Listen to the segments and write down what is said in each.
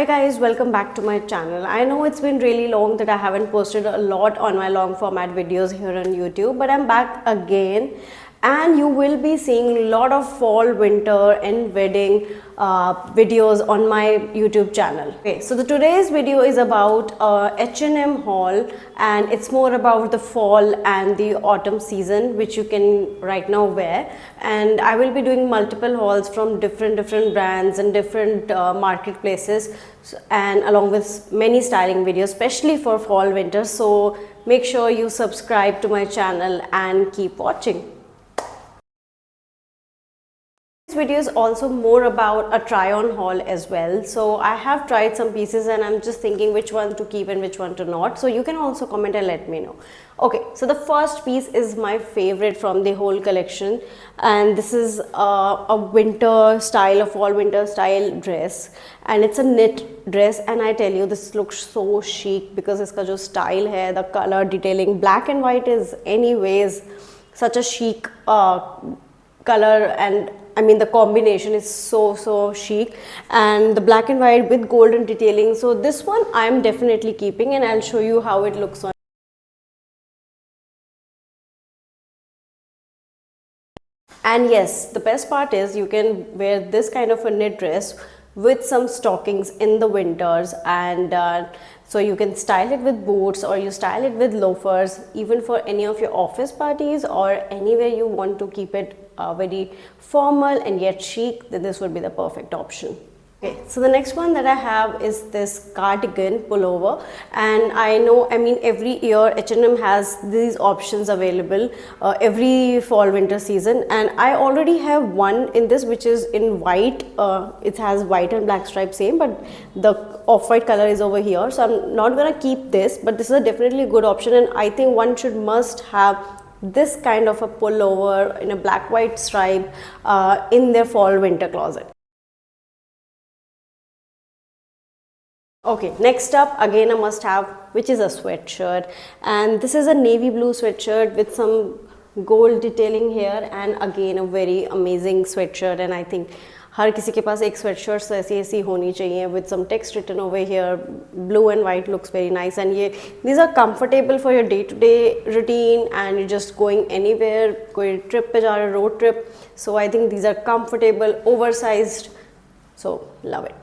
Hi guys, welcome back to my channel. I know it's been really long that I haven't posted a lot on my long format videos here on YouTube, but I'm back again and you will be seeing a lot of fall, winter and wedding videos on my YouTube channel. Okay, so today's video is about H&M haul, and it's more about the fall and the autumn season which you can right now wear, and I will be doing multiple hauls from different brands and different marketplaces, and along with many styling videos especially for fall winter. So make sure you subscribe to my channel and keep watching. This video is also more about a try on haul as well. So I have tried some pieces and I'm just thinking which one to keep and which one to not. So you can also comment and let me know. Okay, so the first piece is my favorite from the whole collection, and this is a winter style, a fall winter style dress, and it's a knit dress. And I tell you, this looks so chic because iska jo style hai, the color detailing, black and white is anyways such a chic color, and I mean the combination is so chic, and the black and white with golden detailing. So this one I'm definitely keeping, and I'll show you how it looks on. And yes, the best part is you can wear this kind of a knit dress with some stockings in the winters, and so you can style it with boots or you style it with loafers, even for any of your office parties or anywhere you want to keep it very formal and yet chic, then this would be the perfect option. Okay, so the next one that I have is this cardigan pullover, and I know, I mean, every year H&M has these options available every fall winter season, and I already have one in this which is in white. It has white and black stripes same, but the off-white color is over here, so I'm not gonna keep this, but this is a definitely good option, and I think one should must have this kind of a pullover in a black white stripe in their fall winter closet. Okay, next up again a must have, which is a sweatshirt, and this is a navy blue sweatshirt with some gold detailing here, and again a very amazing sweatshirt. And I think हर किसी के पास एक sweatshirt ऐसी होनी चाहिए with some text written over here. Blue and white looks very nice, and these are comfortable for your day-to-day routine, and you're just going anywhere, कोई trip पे जा रहे, road trip. So I think these are comfortable, oversized, so love it.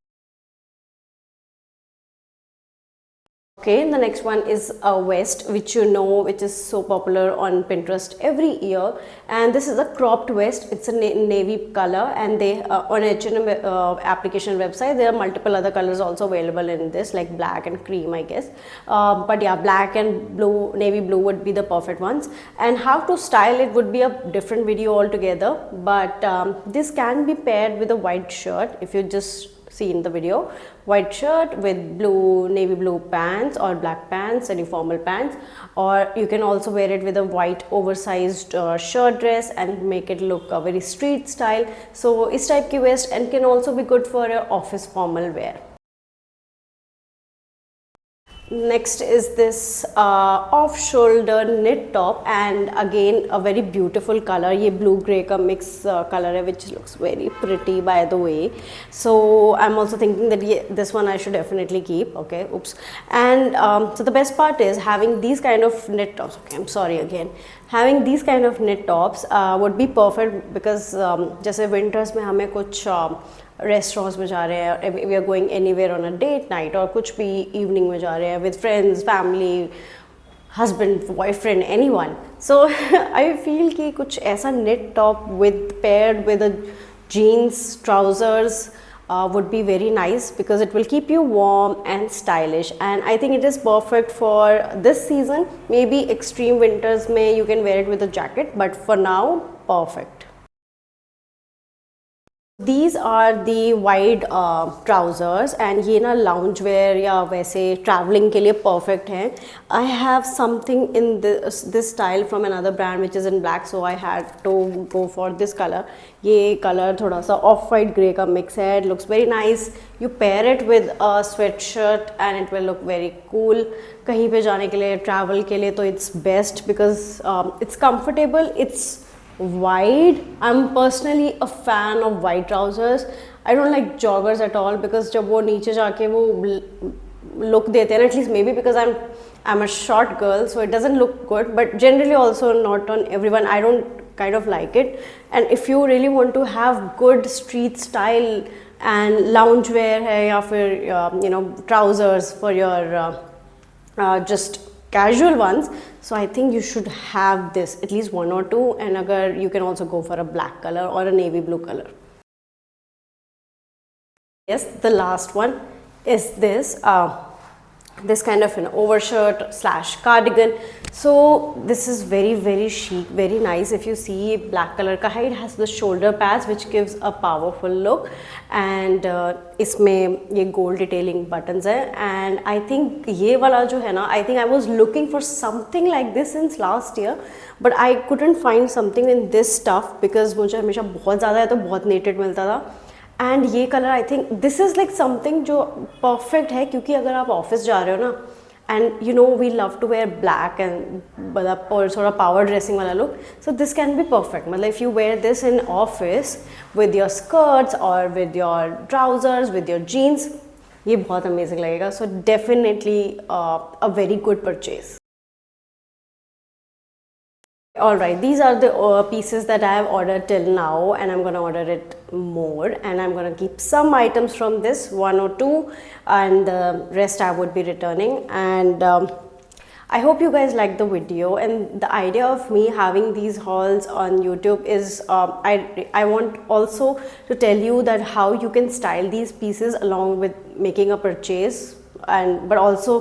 Okay, the next one is a vest, which you know, which is so popular on Pinterest every year, and this is a cropped vest. It's a navy color, and they on H&M application website there are multiple other colors also available in this, like black and cream, I guess, but yeah, black and blue, navy blue would be the perfect ones. And how to style it would be a different video altogether, but this can be paired with a white shirt. If you just see in the video, white shirt with blue, navy blue pants or black pants, any formal pants, or you can also wear it with a white oversized shirt dress and make it look a very street style. So this type ki vest and can also be good for a office formal wear. Next is this off-shoulder knit top, and again a very beautiful color. ये blue grey का mix color है, which looks very pretty by the way. So I'm also thinking that this one I should definitely keep. Okay, oops. And so the best part is having these kind of knit tops. Okay, I'm sorry again. Having these kind of knit tops would be perfect because जैसे winters में हमें कुछ restaurants में जा रहे हैं, we are going anywhere on a date night, और कुछ भी इवनिंग में जा रहे हैं with friends, family, husband, boyfriend, anyone. So I feel कि कुछ ऐसा net top with paired with a jeans, trousers would be very nice because it will keep you warm and stylish, and I think it is perfect for this season. Maybe extreme winters may you can wear it with a jacket, but for now perfect. These are the wide trousers, and ये ना lounge wear या वैसे traveling के लिए perfect हैं. I have something in this style from another brand which is in black, so I had to go for this color. ये color थोड़ा सा off-white grey का mix है. It looks very nice. You pair it with a sweatshirt and it will look very cool. कहीं पे जाने के लिए, travel के लिए तो it's best because it's comfortable. It's wide. I'm personally a fan of wide trousers. I don't like joggers at all because जब वो नीचे जाके वो look देते हैं, at least maybe because I'm a short girl, so it doesn't look good, but generally also not on everyone. I don't kind of like it. And if you really want to have good street style and lounge wear है या फिर you know trousers for your just casual ones, so I think you should have this at least one or two, and agar you can also go for a black color or a navy blue color. Yes, the last one is this this kind of an overshirt slash cardigan. So this is very chic, very nice. If you see black color ka hai, it has the shoulder pads which gives a powerful look, and इसमें ये gold detailing buttons है. And I think ये वाला जो है ना, I think I was looking for something like this since last year, but I couldn't find something in this stuff because मुझे हमेशा बहुत ज़्यादा है तो बहुत neated मिलता था. एंड ये colour I think this is like something जो परफेक्ट है, क्योंकि अगर आप ऑफिस जा रहे हो ना and you know we love to wear black and मतलब और थोड़ा पावर ड्रेसिंग वाला look, so this can be perfect. मतलब if you wear this in office with your skirts और with your trousers with your jeans, ये बहुत amazing लगेगा. So definitely a very good purchase. Alright, these are the pieces that I have ordered till now, and I'm gonna order it more, and I'm gonna keep some items from this, one or two, and the rest I would be returning. And I hope you guys like the video, and the idea of me having these hauls on YouTube is I want also to tell you that how you can style these pieces along with making a purchase, and but also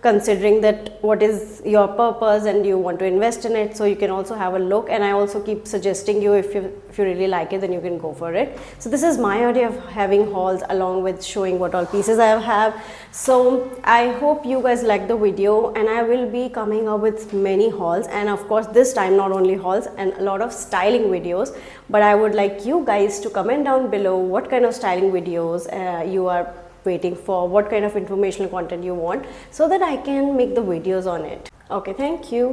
considering that what is your purpose and you want to invest in it, so you can also have a look. And I also keep suggesting you, if you really like it, then you can go for it. So this is my idea of having hauls along with showing what all pieces I have. So I hope you guys like the video, and I will be coming up with many hauls, and of course this time not only hauls and a lot of styling videos, but I would like you guys to comment down below what kind of styling videos you are waiting for, what kind of informational content you want, so that I can make the videos on it. Okay, thank you.